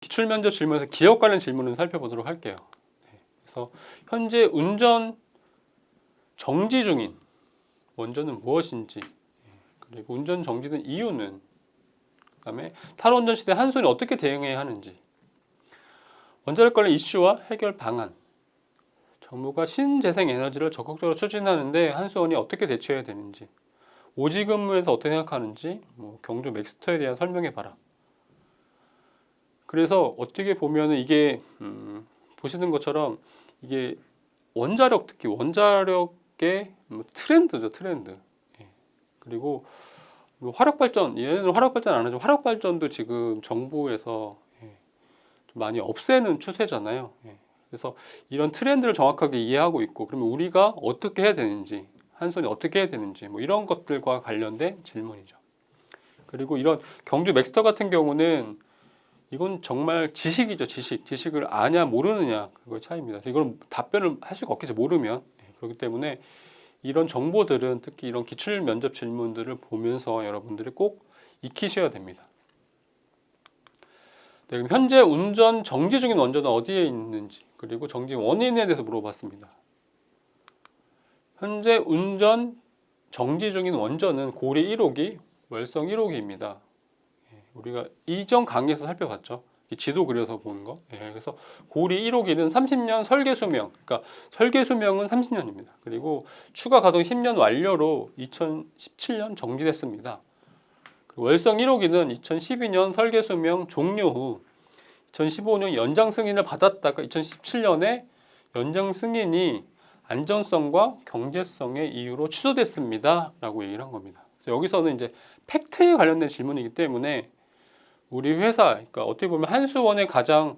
기출면접 질문에서 기업 관련 질문을 살펴보도록 할게요. 그래서 현재 운전 정지 중인 원전은 무엇인지, 그리고 운전 정지된 이유는, 그다음에 탈원전 시대 한손이 어떻게 대응해야 하는지, 원자력 관련 이슈와 해결 방안, 정부가 신재생 에너지를 적극적으로 추진하는데 한수원이 어떻게 대처해야 되는지, 오지근무에서 어떻게 생각하는지, 경주 맥스터에 대한 설명해 봐라. 그래서 어떻게 보면은 이게 보시는 것처럼 이게 원자력, 특히 원자력의 트렌드죠, 트렌드. 예. 그리고 화력발전, 얘네는 화력발전 안 하죠. 화력발전도 지금 정부에서 좀 많이 없애는 추세잖아요. 그래서 이런 트렌드를 정확하게 이해하고 있고, 그러면 우리가 어떻게 해야 되는지, 한손이 어떻게 해야 되는지, 이런 것들과 관련된 질문이죠. 그리고 이런 경주 맥스터 같은 경우는 이건 정말 지식이죠, 지식. 지식을 아냐 모르느냐, 그거의 차이입니다. 그래서 이건 답변을 할 수가 없겠죠, 모르면. 그렇기 때문에 이런 정보들은, 특히 이런 기출 면접 질문들을 보면서 여러분들이 꼭 익히셔야 됩니다. 네, 그럼 현재 운전 정지 중인 원전은 어디에 있는지, 그리고 정지 원인에 대해서 물어봤습니다. 현재 운전 정지 중인 원전은 고리 1호기, 월성 1호기입니다. 우리가 이전 강의에서 살펴봤죠. 지도 그려서 보는 거. 그래서 고리 1호기는 30년 설계 수명, 그러니까 설계 수명은 30년입니다. 그리고 추가 가동 10년 완료로 2017년 정지됐습니다. 월성 1호기는 2012년 설계 수명 종료 후 2015년 연장 승인을 받았다가 2017년에 연장 승인이 안전성과 경제성의 이유로 취소됐습니다. 라고 얘기를 한 겁니다. 그래서 여기서는 이제 팩트에 관련된 질문이기 때문에 우리 회사, 그러니까 어떻게 보면 한수원의 가장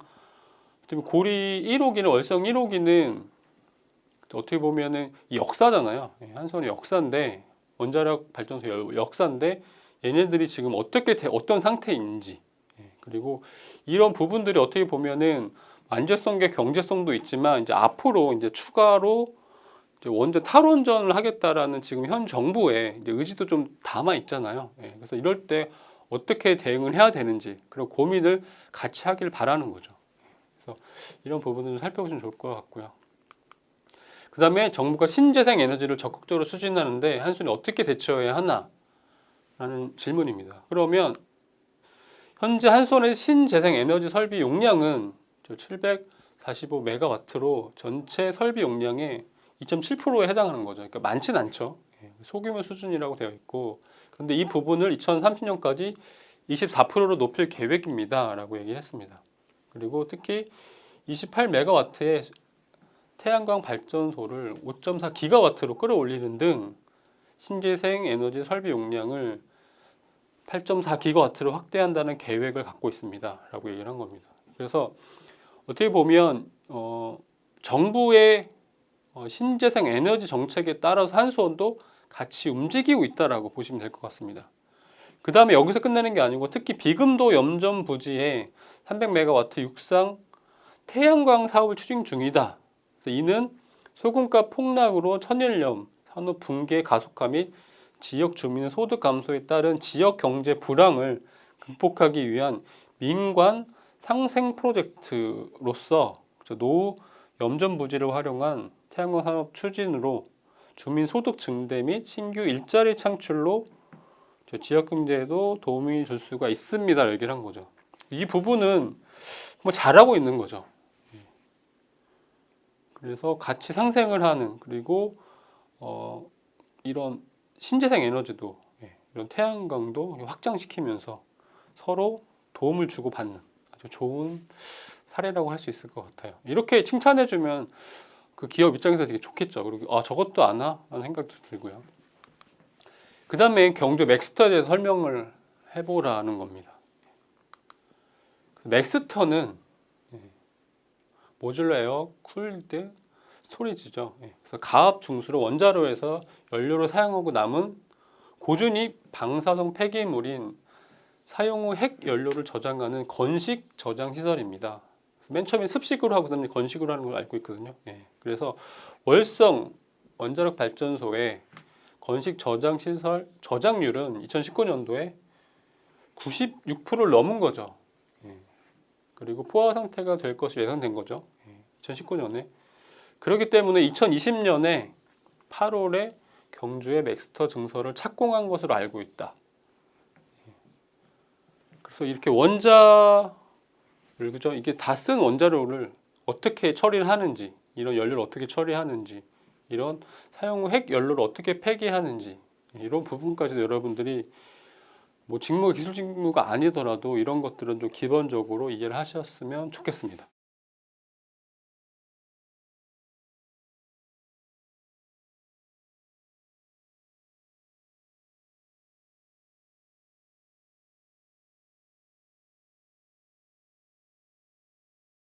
고리 1호기는, 월성 1호기는 어떻게 보면은 역사잖아요. 한수원의 역사인데, 원자력 발전소 역사인데, 얘네들이 지금 어떤 상태인지, 그리고 이런 부분들이 어떻게 보면은 안전성과 경제성도 있지만, 이제 앞으로 이제 추가로 이제 원전 탈원전을 하겠다라는 지금 현 정부의 이제 의지도 좀 담아 있잖아요. 그래서 이럴 때 어떻게 대응을 해야 되는지, 그런 고민을 같이 하길 바라는 거죠. 그래서 이런 부분을 살펴보시면 좋을 것 같고요. 그 다음에 정부가 신재생 에너지를 적극적으로 추진하는데 한순이 어떻게 대처해야 하나? 라는 질문입니다. 그러면 현재 한손의 신재생 에너지 설비 용량은 745메가와트로 전체 설비 용량의 2.7%에 해당하는 거죠. 그러니까 많진 않죠. 소규모 수준이라고 되어 있고, 그런데 이 부분을 2030년까지 24%로 높일 계획입니다. 라고 얘기했습니다. 그리고 특히 28메가와트의 태양광 발전소를 5.4기가와트로 끌어올리는 등 신재생 에너지 설비 용량을 8.4기가와트로 확대한다는 계획을 갖고 있습니다. 라고 얘기를 한 겁니다. 그래서 어떻게 보면 정부의 신재생 에너지 정책에 따라서 한수원도 같이 움직이고 있다라고 보시면 될 것 같습니다. 그 다음에 여기서 끝내는 게 아니고, 특히 비금도 염전 부지에 300메가와트 육상 태양광 사업을 추진 중이다. 그래서 이는 소금가 폭락으로 천일염 산업 붕괴 가속화 및 지역 주민의 소득 감소에 따른 지역 경제 불황을 극복하기 위한 민관 상생 프로젝트로서 노후 염전 부지를 활용한 태양광 산업 추진으로 주민 소득 증대 및 신규 일자리 창출로 지역 경제에도 도움이 줄 수가 있습니다. 얘기를 한 거죠. 이 부분은 잘하고 있는 거죠. 그래서 같이 상생을 하는, 그리고 이런 신재생 에너지도, 이런 태양광도 확장시키면서 서로 도움을 주고 받는 아주 좋은 사례라고 할 수 있을 것 같아요. 이렇게 칭찬해주면 그 기업 입장에서 되게 좋겠죠. 그리고 저것도 아나? 라는 생각도 들고요. 그 다음에 경주 맥스터에 대해서 설명을 해보라는 겁니다. 맥스터는 모듈러 에어 쿨드 스토리지죠. 그래서 가압 중수로 원자로에서 연료로 사용하고 남은 고준위 방사성 폐기물인 사용 후 핵 연료를 저장하는 건식 저장 시설입니다. 맨 처음에 습식으로 하고 그다음에 건식으로 하는 걸 알고 있거든요. 그래서 월성 원자력 발전소의 건식 저장 시설 저장률은 2019년도에 96%를 넘은 거죠. 그리고 포화 상태가 될 것이 예상된 거죠. 2019년에. 그렇기 때문에 2020년에 8월에 경주의 맥스터 증서를 착공한 것으로 알고 있다. 그래서 이렇게 원자를 그죠? 이게 다 쓴 원자료를 어떻게 처리를 하는지, 이런 연료를 어떻게 처리하는지, 이런 사용 후 핵 연료를 어떻게 폐기하는지 이런 부분까지도 여러분들이 뭐 직무가 기술 직무가 아니더라도 이런 것들은 좀 기본적으로 이해를 하셨으면 좋겠습니다.